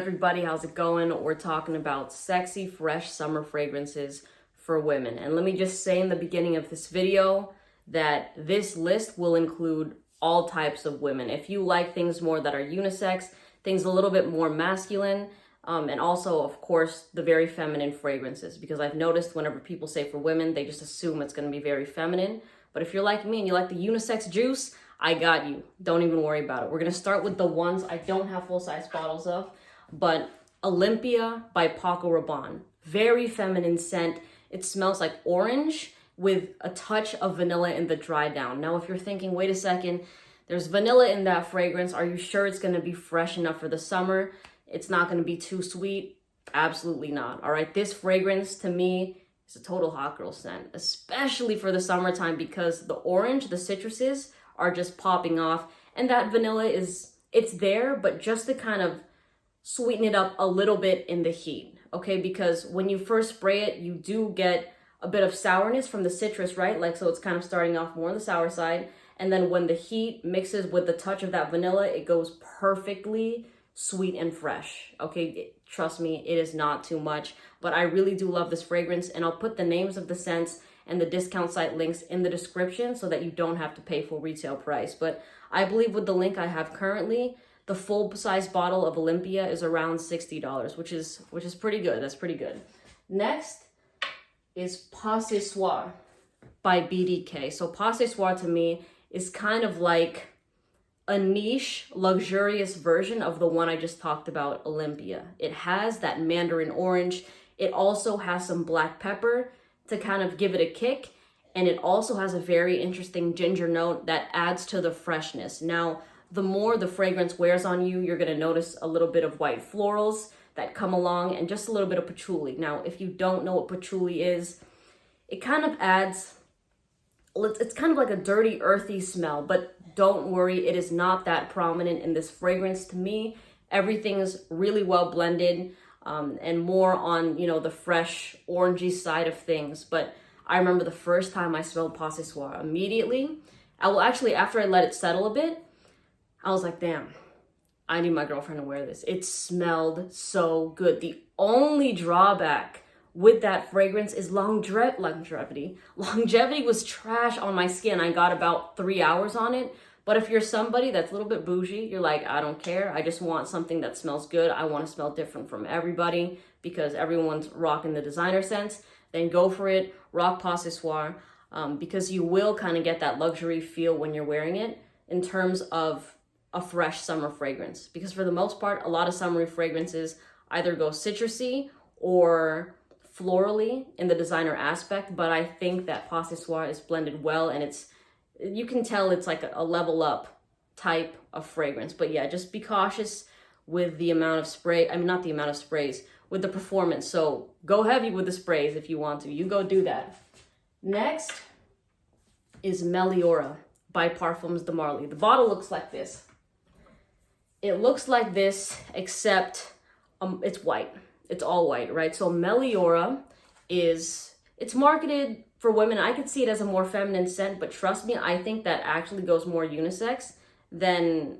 Everybody, how's it going? We're talking about sexy, fresh summer fragrances for women. And let me just say in the beginning of this video that this list will include all types of women. If you like things more that are unisex, things a little bit more masculine, and also, of course, the very feminine fragrances, because I've noticed whenever people say for women, they just assume it's going to be very feminine. But if you're like me and you like the unisex juice, I got you. Don't even worry about it. We're going to start with the ones I don't have full-size bottles of, but Olympia by Paco Rabanne. Very feminine scent. It smells like orange with a touch of vanilla in the dry down. Now, if you're thinking, wait a second, there's vanilla in that fragrance. Are you sure it's going to be fresh enough for the summer? It's not going to be too sweet? Absolutely not. All right, this fragrance to me is a total hot girl scent, especially for the summertime because the orange, the citruses are just popping off. And that vanilla it's there, but just to kind of sweeten it up a little bit in the heat, okay? Because when you first spray it, you do get a bit of sourness from the citrus, right? Like, so it's kind of starting off more on the sour side. And then when the heat mixes with the touch of that vanilla, it goes perfectly sweet and fresh, okay? Trust me, it is not too much, but I really do love this fragrance, and I'll put the names of the scents and the discount site links in the description so that you don't have to pay full retail price. But I believe with the link I have currently, the full-size bottle of Olympia is around $60, which is pretty good. That's pretty good. Next is Pas Ce Soir by BDK. So Pas Ce Soir to me is kind of like a niche, luxurious version of the one I just talked about, Olympia. It has that mandarin orange. It also has some black pepper to kind of give it a kick. And it also has a very interesting ginger note that adds to the freshness. Now, the more the fragrance wears on you, you're going to notice a little bit of white florals that come along and just a little bit of patchouli. Now, if you don't know what patchouli is, it kind of adds, it's kind of like a dirty, earthy smell, but don't worry, it is not that prominent in this fragrance. To me, everything's really well blended and more on, the fresh, orangey side of things. But I remember the first time I smelled Pas Ce Soir, immediately, after I let it settle a bit, I was like, damn, I need my girlfriend to wear this. It smelled so good. The only drawback with that fragrance is longevity. Longevity was trash on my skin. I got about 3 hours on it. But if you're somebody that's a little bit bougie, you're like, I don't care. I just want something that smells good. I want to smell different from everybody because everyone's rocking the designer scents. Then go for it. Rock Pas Ce Soir because you will kind of get that luxury feel when you're wearing it in terms of a fresh summer fragrance, because for the most part, a lot of summery fragrances either go citrusy or florally in the designer aspect, but I think that Pas Ce Soir is blended well, and you can tell it's like a level up type of fragrance. But yeah, just be cautious with the amount of spray. I mean, not the amount of sprays, with the performance. So go heavy with the sprays if you want to. You go do that. Next is Meliora by Parfums de Marly. The bottle looks like this. It looks like this, except it's white. It's all white, right? So Meliora it's marketed for women. I could see it as a more feminine scent, but trust me, I think that actually goes more unisex than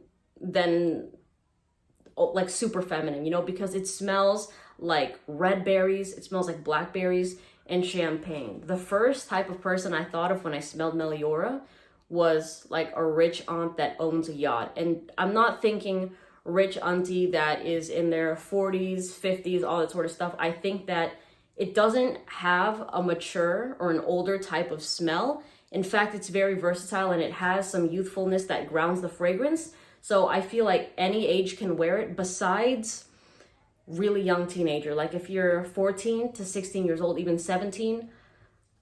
like super feminine, because it smells like red berries, it smells like blackberries and champagne. The first type of person I thought of when I smelled Meliora was like a rich aunt that owns a yacht. And I'm not thinking rich auntie that is in their 40s, 50s, all that sort of stuff. I think that it doesn't have a mature or an older type of smell. In fact, it's very versatile and it has some youthfulness that grounds the fragrance. So I feel like any age can wear it besides really young teenager. Like if you're 14 to 16 years old, even 17,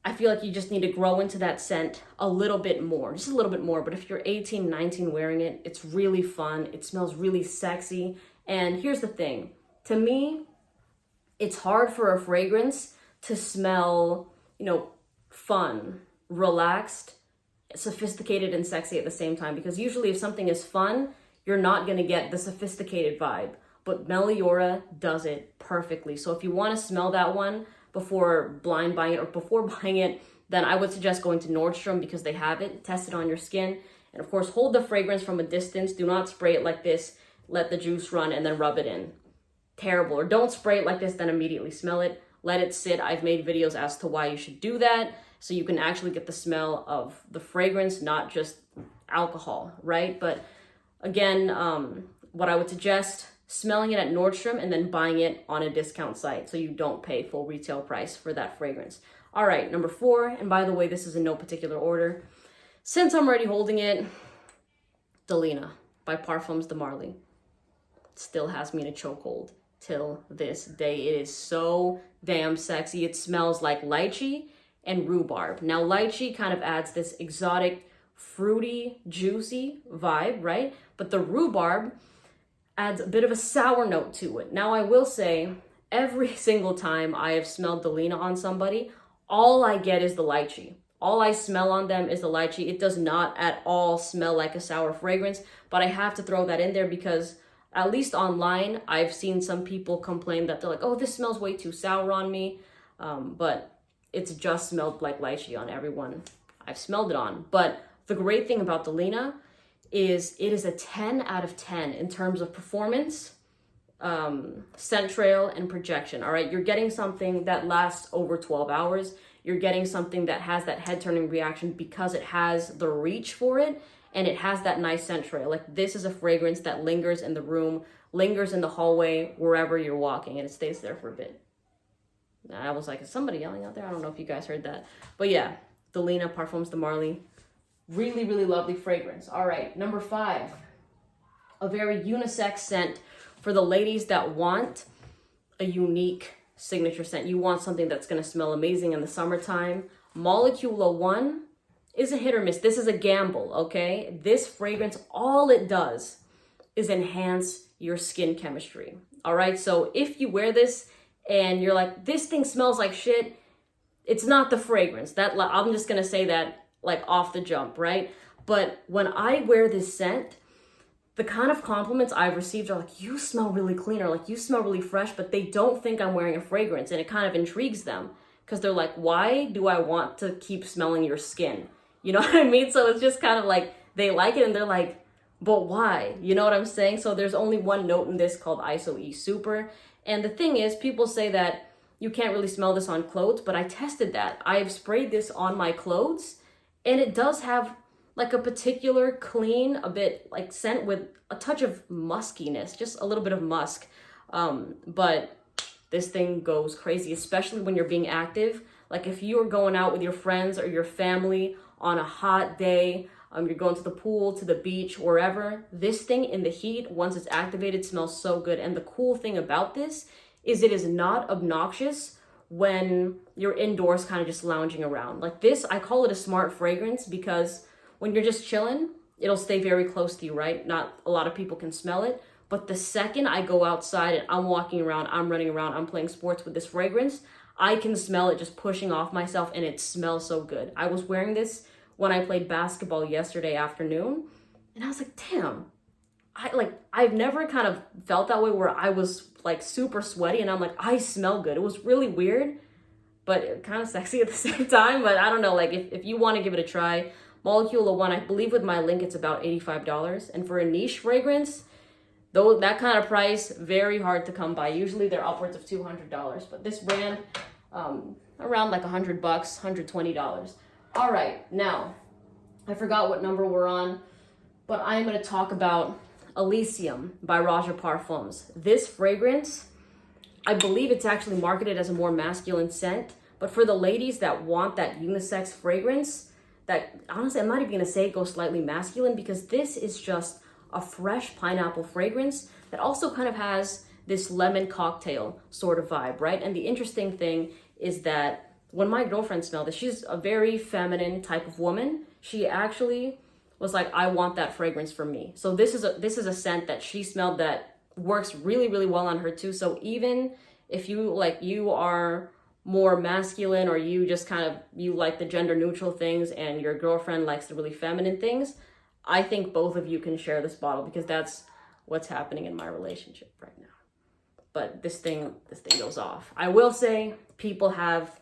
I feel like you just need to grow into that scent a little bit more, just a little bit more. But if you're 18, 19 wearing it, it's really fun. It smells really sexy. And here's the thing. To me, it's hard for a fragrance to smell, fun, relaxed, sophisticated, and sexy at the same time. Because usually if something is fun, you're not going to get the sophisticated vibe. But Meliora does it perfectly. So if you want to smell that one before blind buying it or before buying it, then I would suggest going to Nordstrom because they have it. Test it on your skin. And of course, hold the fragrance from a distance. Do not spray it like this. Let the juice run and then rub it in. terrible. Or don't spray it like this, then immediately smell it. Let it sit. I've made videos as to why you should do that, so you can actually get the smell of the fragrance, not just alcohol, right? But again, what I would suggest, smelling it at Nordstrom and then buying it on a discount site so you don't pay full retail price for that fragrance. All right, number 4, and by the way, this is in no particular order. Since I'm already holding it, Delina by Parfums de Marly. Still has me in a chokehold till this day. It is so damn sexy. It smells like lychee and rhubarb. Now, lychee kind of adds this exotic, fruity, juicy vibe, right? But the rhubarb adds a bit of a sour note to it. Now, I will say, every single time I have smelled Delina on somebody, all I get is the lychee. All I smell on them is the lychee. It does not at all smell like a sour fragrance, but I have to throw that in there because at least online, I've seen some people complain that they're like, oh, this smells way too sour on me. But it's just smelled like lychee on everyone I've smelled it on. But the great thing about Delina is it is a 10 out of 10 in terms of performance, scent trail, and projection. All right, you're getting something that lasts over 12 hours. You're getting something that has that head-turning reaction because it has the reach for it, and it has that nice scent trail. Like, this is a fragrance that lingers in the room, lingers in the hallway, wherever you're walking, and it stays there for a bit. I was like, is somebody yelling out there? I don't know if you guys heard that. But yeah, Delina Parfums de Marly. Really, really lovely fragrance. All right, number 5. A very unisex scent for the ladies that want a unique signature scent. You want something that's going to smell amazing in the summertime. Molecula 1 is a hit or miss. This is a gamble, okay? This fragrance, all it does is enhance your skin chemistry, all right? So if you wear this and you're like, this thing smells like shit, it's not the fragrance. I'm just gonna say that like off the jump, right? But when I wear this scent, the kind of compliments I've received are like, you smell really clean, or like, you smell really fresh, but they don't think I'm wearing a fragrance, and it kind of intrigues them because they're like, why do I want to keep smelling your skin? You know what I mean? So it's just kind of like, they like it and they're like, but why? You know what I'm saying? So there's only one note in this called ISO E Super. And the thing is, people say that you can't really smell this on clothes, but I tested that. I've sprayed this on my clothes and it does have like a particular clean, a bit like scent with a touch of muskiness, just a little bit of musk. But this thing goes crazy, especially when you're being active. Like if you're going out with your friends or your family on a hot day, you're going to the pool, to the beach, wherever, this thing in the heat, once it's activated, smells so good. And the cool thing about this is it is not obnoxious when you're indoors kind of just lounging around. Like this, I call it a smart fragrance because when you're just chilling, it'll stay very close to you, right? Not a lot of people can smell it. But the second I go outside and I'm walking around, I'm running around, I'm playing sports with this fragrance, I can smell it just pushing off myself and it smells so good. I was wearing this when I played basketball yesterday afternoon and I was like, damn, I've never kind of felt that way where I was like super sweaty and I'm like, I smell good. It was really weird, but kind of sexy at the same time. But I don't know, like if you want to give it a try, Molecula 1, I believe with my link, it's about $85. And for a niche fragrance, though that kind of price, very hard to come by. Usually they're upwards of $200, but this brand, around like $100, $120. All right, now, I forgot what number we're on, but I'm gonna talk about Elysium by Raja Parfums. This fragrance, I believe it's actually marketed as a more masculine scent, but for the ladies that want that unisex fragrance, that honestly, I'm not even gonna say it goes slightly masculine because this is just a fresh pineapple fragrance that also kind of has this lemon cocktail sort of vibe, right? And the interesting thing is that when my girlfriend smelled this, she's a very feminine type of woman. She actually was like, I want that fragrance for me. So this is a scent that she smelled that works really, really well on her too. So even if you are more masculine or you just kind of, you like the gender neutral things and your girlfriend likes the really feminine things, I think both of you can share this bottle because that's what's happening in my relationship right now. But this thing goes off. I will say people have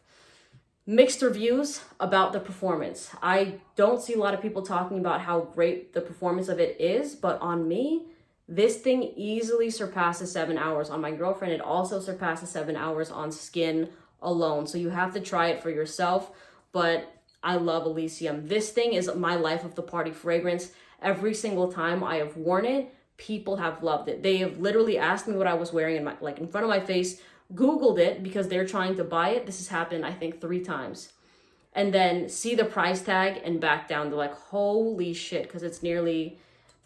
mixed reviews about the performance. I don't see a lot of people talking about how great the performance of it is, but on me, This thing easily surpasses 7 hours on my girlfriend. It also surpasses 7 hours on skin alone. So you have to try it for yourself. But I love Elysium. This thing is my life of the party fragrance. Every single time I have worn it, people have loved it. They have literally asked me what I was wearing in front of my face, Googled it because they're trying to buy it. This has happened, I think, 3 times. And then see the price tag and back down. They're like, holy shit, because it's nearly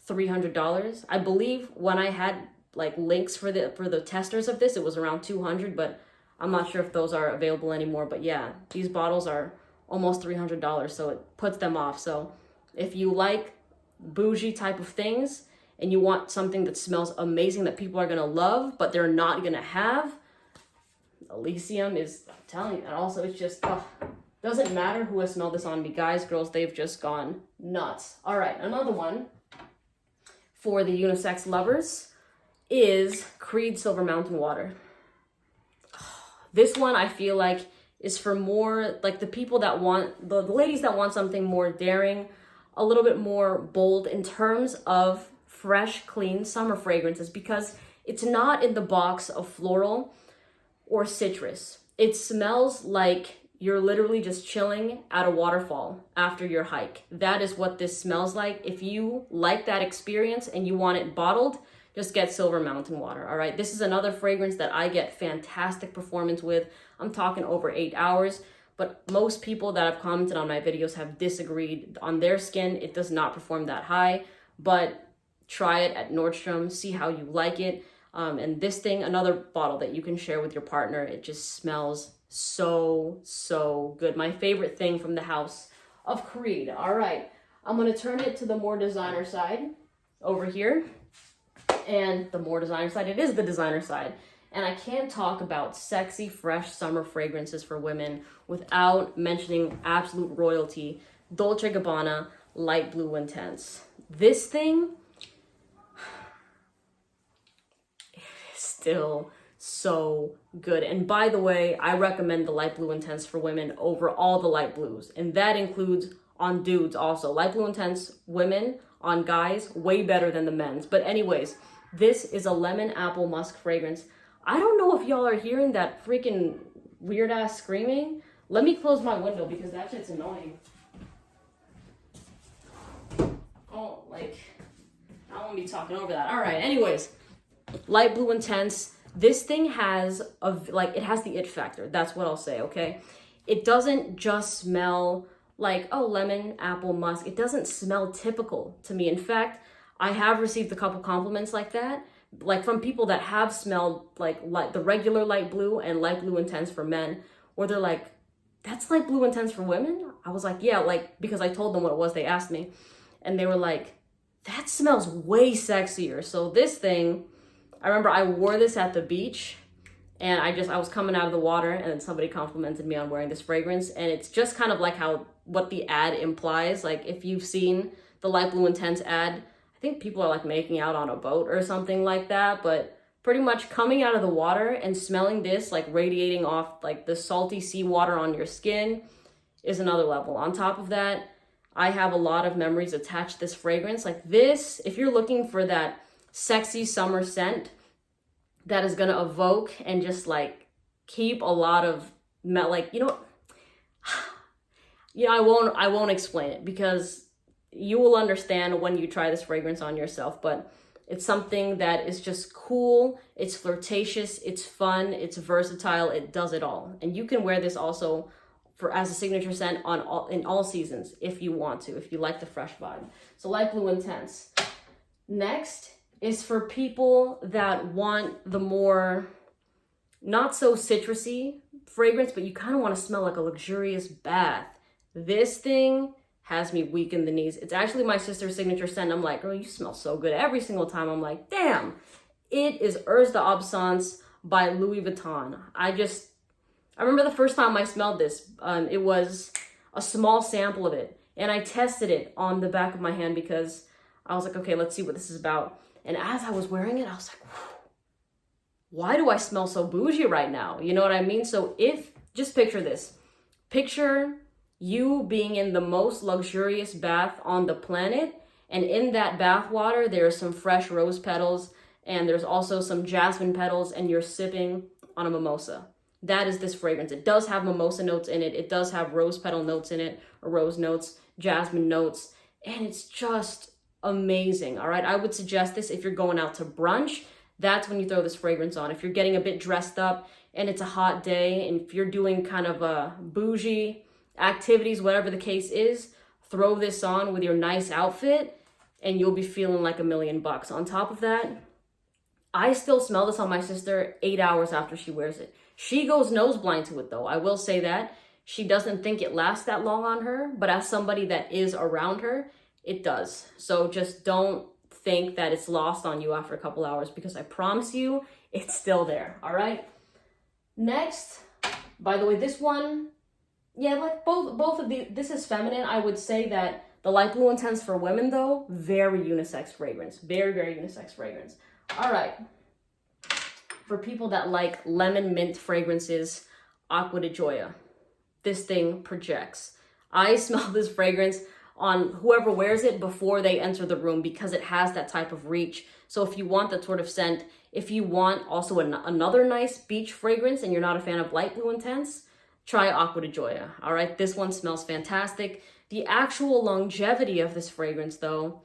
$300. I believe when I had like links for the testers of this, it was around 200, but I'm not sure if those are available anymore. But yeah, these bottles are almost $300, so it puts them off. So if you like bougie type of things and you want something that smells amazing that people are gonna love, but they're not gonna have, Elysium is, I'm telling you. And also it's just, doesn't matter who has smelled this on me. Guys, girls, they've just gone nuts. All right, another one for the unisex lovers is Creed Silver Mountain Water. This one I feel like is for more, like the people that want, the ladies that want something more daring, a little bit more bold in terms of fresh, clean summer fragrances, because it's not in the box of floral or citrus. It smells like you're literally just chilling at a waterfall after your hike. That is what this smells like. If you like that experience and you want it bottled, just get Silver Mountain Water, all right? This is another fragrance that I get fantastic performance with. I'm talking over 8 hours, but most people that have commented on my videos have disagreed. On their skin, it does not perform that high, but try it at Nordstrom, see how you like it. And this thing, another bottle that you can share with your partner, it just smells so good. My favorite thing from the house of Creed. All right, I'm gonna turn it to the more designer side over here. And the more designer side, it is the designer side. And I can't talk about sexy, fresh summer fragrances for women without mentioning absolute royalty, Dolce & Gabbana Light Blue Intense. This thing is still so good. And by the way, I recommend the Light Blue Intense for women over all the light blues. And that includes on dudes also. Light Blue Intense women on guys, way better than the men's. But anyways, this is a lemon apple musk fragrance. I don't know if y'all are hearing that freaking weird ass screaming. Let me close my window because that shit's annoying. Oh, like, I won't be talking over that. All right, anyways, Light Blue Intense. This thing has it has the it factor. That's what I'll say, okay? It doesn't just smell like, oh, lemon, apple, musk. It doesn't smell typical to me. In fact, I have received a couple compliments like that, like from people that have smelled like the regular light blue and Light Blue Intense for men, where they're like, that's Light Blue Intense for women? I was like, yeah, like, because I told them what it was, they asked me, and they were like, that smells way sexier. So this thing, I remember I wore this at the beach, and I was coming out of the water, and then somebody complimented me on wearing this fragrance, and it's just kind of like what the ad implies. Like if you've seen the Light Blue Intense ad, I think people are like making out on a boat or something like that, but pretty much coming out of the water and smelling this, like radiating off like the salty seawater on your skin, is another level. On top of that, I have a lot of memories attached to this fragrance. Like this, if you're looking for that sexy summer scent that is gonna evoke and just like keep a lot of I won't explain it because you will understand when you try this fragrance on yourself, but it's something that is just cool, it's flirtatious, it's fun, it's versatile, it does it all. And you can wear this also as a signature scent in all seasons if you want to, if you like the fresh vibe. So Light Blue Intense. Next is for people that want the more not so citrusy fragrance, but you kind of want to smell like a luxurious bath. This thing has me weak in the knees. It's actually my sister's signature scent. I'm like, girl, you smell so good every single time. I'm like, damn. It is Heures d'Absence by Louis Vuitton. I remember the first time I smelled this, it was a small sample of it, and I tested it on the back of my hand because I was like, okay, let's see what this is about. And as I was wearing it, I was like, why do I smell so bougie right now? You know what I mean? So just picture this. Picture you being in the most luxurious bath on the planet, And in that bath water, there's some fresh rose petals, and there's also some jasmine petals, and you're sipping on a mimosa. That is this fragrance. It does have mimosa notes in it. It does have rose petal notes in it, or rose notes, jasmine notes, and it's just amazing. All right, I would suggest this if you're going out to brunch. That's when you throw this fragrance on. If you're getting a bit dressed up and it's a hot day, and if you're doing kind of a bougie activities, whatever the case is, throw this on with your nice outfit and you'll be feeling like $1,000,000. On top of that, I still smell this on my sister 8 hours after she wears it. She goes nose blind to it though. I will say that. She doesn't think it lasts that long on her, but as somebody that is around her, it does. So just don't think that it's lost on you after a couple hours, because I promise you, it's still there, all right? Next, by the way, this one, yeah, like both of these, this is feminine. I would say that the light blue intense for women though, very unisex fragrance, very, very unisex fragrance. All right, for people that like lemon mint fragrances, Acqua di Gioia. This thing projects. I smell this fragrance on whoever wears it before they enter the room, because it has that type of reach. So if you want that sort of scent, if you want also another nice beach fragrance and you're not a fan of light blue intense, try Acqua di Gioia. All right, this one smells fantastic. The actual longevity of this fragrance though,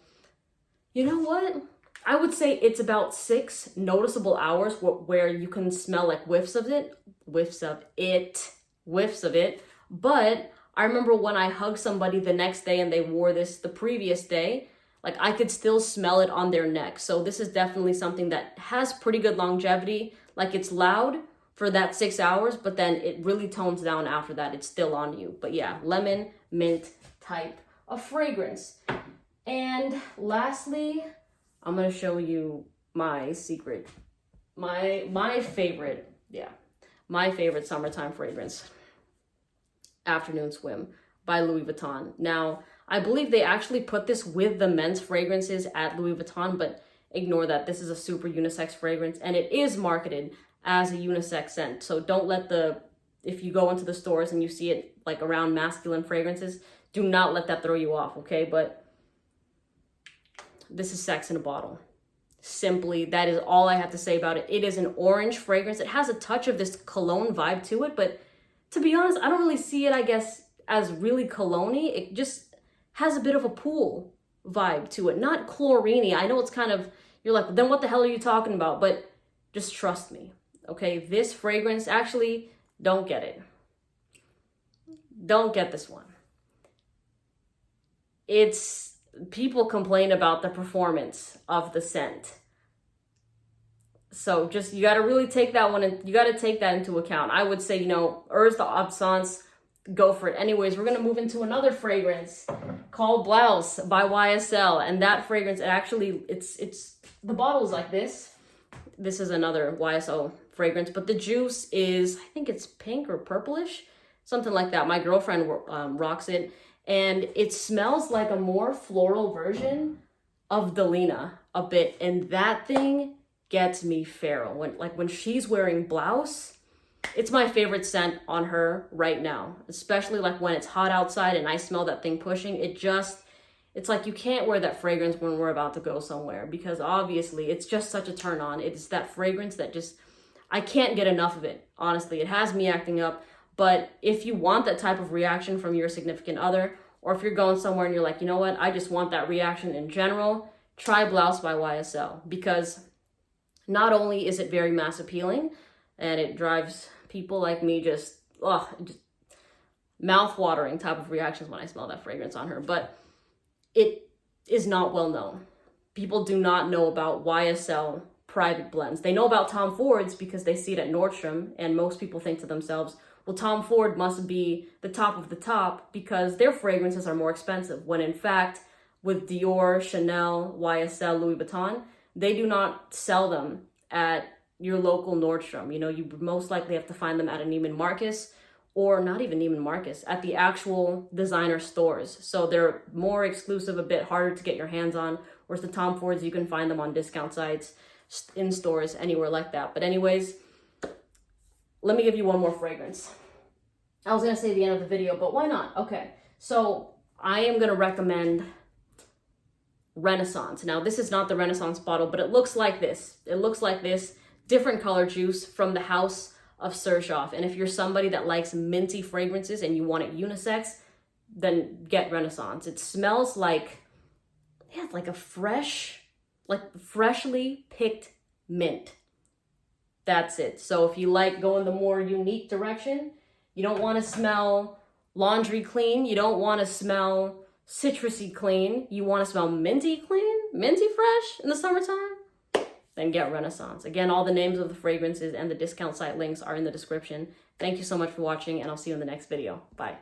you know what? I would say it's about 6 noticeable hours where you can smell like whiffs of it. But I remember when I hugged somebody the next day and they wore this the previous day, like I could still smell it on their neck. So this is definitely something that has pretty good longevity. Like it's loud for that 6 hours, but then it really tones down after that. It's still on you. But yeah, lemon, mint type of fragrance. And lastly, I'm gonna show you my secret, my favorite summertime fragrance. Afternoon Swim by Louis Vuitton. Now, I believe they actually put this with the men's fragrances at Louis Vuitton, but ignore that. This is a super unisex fragrance, and it is marketed as a unisex scent. So don't let if you go into the stores and you see it like around masculine fragrances, do not let that throw you off, okay? But this is sex in a bottle. Simply, that is all I have to say about it. It is an orange fragrance. It has a touch of this cologne vibe to it, but to be honest, I don't really see it, I guess, as really cologne-y. It just has a bit of a pool vibe to it. Not chlorine-y. I know it's kind of, you're like, then what the hell are you talking about? But just trust me, okay? This fragrance, actually, don't get it. Don't get this one. People complain about the performance of the scent. So just, you got to really take that one, and you got to take that into account. I would say, Heures d'Absence, go for it. Anyways, we're going to move into another fragrance called Blouse by YSL. And that fragrance, it's the bottle is like this. This is another YSL fragrance, but the juice is, I think it's pink or purplish, something like that. My girlfriend rocks it, and it smells like a more floral version of Delina a bit. And that thing gets me feral. When she's wearing Blouse, it's my favorite scent on her right now, especially like when it's hot outside and I smell that thing pushing. It's like you can't wear that fragrance when we're about to go somewhere, because obviously it's just such a turn on. It's that fragrance that just, I can't get enough of it. Honestly, it has me acting up. But if you want that type of reaction from your significant other, or if you're going somewhere and you're like, you know what, I just want that reaction in general, try Blouse by YSL, because not only is it very mass appealing, and it drives people like me just mouth-watering type of reactions when I smell that fragrance on her, but it is not well known. People do not know about YSL private blends. They know about Tom Ford's because they see it at Nordstrom, and most people think to themselves, well, Tom Ford must be the top of the top because their fragrances are more expensive, when in fact, with Dior, Chanel, YSL, Louis Vuitton, they do not sell them at your local Nordstrom. You most likely have to find them at a Neiman Marcus, or not even Neiman Marcus, at the actual designer stores. So they're more exclusive, a bit harder to get your hands on, whereas the Tom Fords, you can find them on discount sites, in stores, anywhere like that. But anyways, let me give you one more fragrance. I was going to say the end of the video, but why not? Okay, so I am going to recommend Renaissance. Now, this is not the Renaissance bottle, but it looks like this. It looks like this. Different color juice from the house of Xerjoff. And if you're somebody that likes minty fragrances and you want it unisex, then get Renaissance. It smells like, yeah, like a freshly picked mint. That's it. So if you like going the more unique direction, you don't want to smell laundry clean, you don't want to smell citrusy clean, you want to smell minty clean, minty fresh in the summertime, then get Renaissance. Again, all the names of the fragrances and the discount site links are in the description. Thank you so much for watching, and I'll see you in the next video. Bye.